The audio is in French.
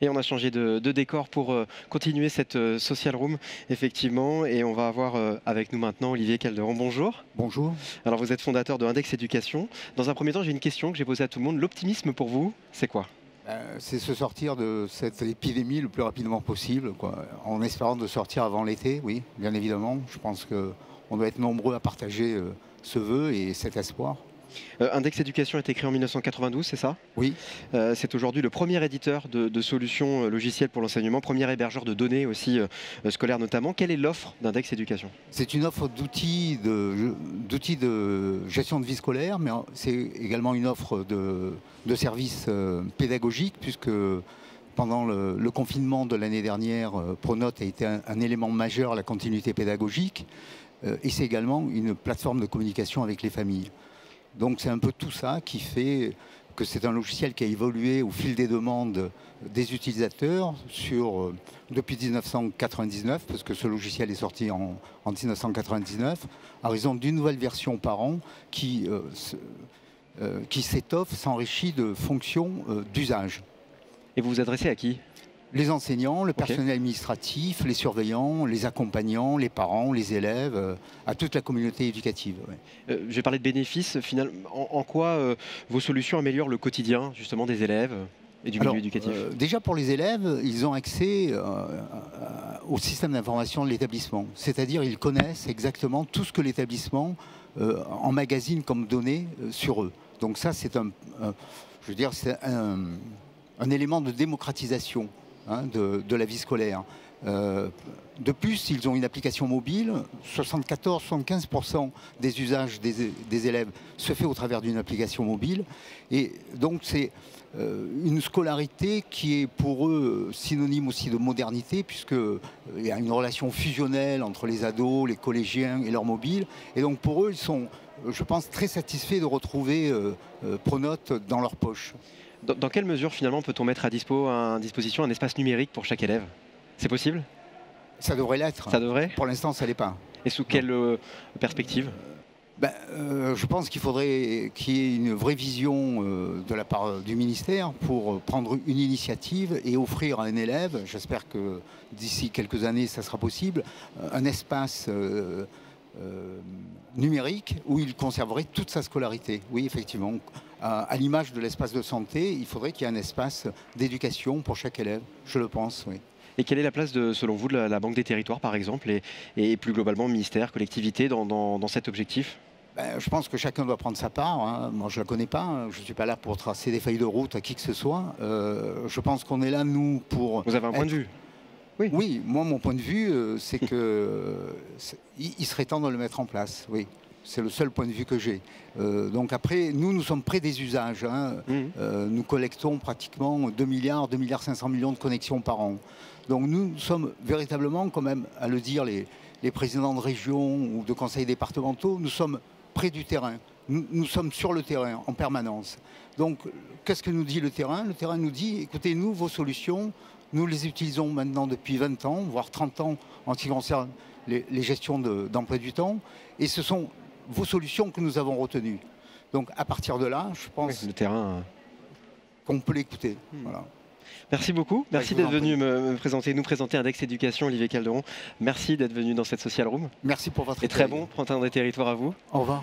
Et on a changé de décor pour continuer cette social room, effectivement. Et on va avoir avec nous maintenant Olivier Calderon. Bonjour. Bonjour. Alors vous êtes fondateur de Index Éducation. Dans un premier temps, j'ai une question que j'ai posée à tout le monde. L'optimisme pour vous, c'est quoi? C'est se sortir de cette épidémie le plus rapidement possible, quoi, en espérant de sortir avant l'été, oui, bien évidemment. Je pense qu'on doit être nombreux à partager ce vœu et cet espoir. Index Éducation a été créé en 1992, c'est ça? Oui, C'est aujourd'hui le premier éditeur de solutions logicielles pour l'enseignement, premier hébergeur de données aussi scolaires notamment. Quelle est l'offre d'Index Éducation? c'est une offre d'outils de gestion de vie scolaire, mais c'est également une offre de services pédagogiques, puisque pendant le confinement de l'année dernière, Pronote a été un élément majeur à la continuité pédagogique, et c'est également une plateforme de communication avec les familles. Donc c'est un peu tout ça qui fait que c'est un logiciel qui a évolué au fil des demandes des utilisateurs depuis 1999, parce que ce logiciel est sorti en 1999, à raison d'une nouvelle version par an qui s'étoffe, s'enrichit de fonctions d'usage. Et vous vous adressez à qui? Les enseignants, le Ok. personnel administratif, les surveillants, les accompagnants, les parents, les élèves, à toute la communauté éducative. Ouais. Je vais parler de bénéfices. Finalement, en quoi vos solutions améliorent le quotidien justement des élèves et du milieu éducatif? Déjà pour les élèves, ils ont accès au système d'information de l'établissement. C'est-à-dire ils connaissent exactement tout ce que l'établissement emmagasine comme données sur eux. Donc ça, c'est je veux dire, c'est un élément de démocratisation de la vie scolaire. De plus, ils ont une application mobile. 74-75% des usages des élèves se fait au travers d'une application mobile. Et donc, c'est une scolarité qui est pour eux synonyme aussi de modernité, puisqu'il y a une relation fusionnelle entre les ados, les collégiens et leur mobile. Et donc, pour eux, ils sont, je pense, très satisfaits de retrouver Pronote dans leur poche. Dans quelle mesure finalement peut-on mettre à disposition un espace numérique pour chaque élève? C'est possible? Ça devrait l'être. Ça devrait? Pour l'instant, ça ne l'est pas. Et sous quelle perspective? Je pense qu'il faudrait qu'il y ait une vraie vision de la part du ministère pour prendre une initiative et offrir à un élève, j'espère que d'ici quelques années ça sera possible, un espace numérique où il conserverait toute sa scolarité. Oui, effectivement. À l'image de l'espace de santé, il faudrait qu'il y ait un espace d'éducation pour chaque élève, je le pense, oui. Et quelle est la place, selon vous, de la Banque des Territoires, par exemple, et plus globalement, ministère, collectivité, dans cet objectif? Je pense que chacun doit prendre sa part. Hein. Moi, je ne la connais pas. Hein. Je ne suis pas là pour tracer des feuilles de route à qui que ce soit. Je pense qu'on est là, nous, pour... Vous avez un point de vue? Oui. Oui, moi, mon point de vue, c'est qu'il serait temps de le mettre en place, oui. C'est le seul point de vue que j'ai. Donc après, nous sommes près des usages. Hein. Nous collectons pratiquement 2 milliards 500 millions de connexions par an. Donc nous sommes véritablement, quand même, à le dire, les présidents de région ou de conseils départementaux, nous sommes près du terrain. Nous sommes sur le terrain en permanence. Donc qu'est-ce que nous dit le terrain? Le terrain nous dit, écoutez, nous, vos solutions, nous les utilisons maintenant depuis 20 ans, voire 30 ans en ce qui concerne les gestions d'emploi du temps. Et ce sont vos solutions que nous avons retenues. Donc à partir de là, je pense le terrain qu'on peut l'écouter. Voilà. Merci beaucoup. Merci d'être venu nous présenter Index Éducation, Olivier Calderon. Merci d'être venu dans cette social room. Merci pour votre Et très bon printemps des territoires à vous. Au revoir.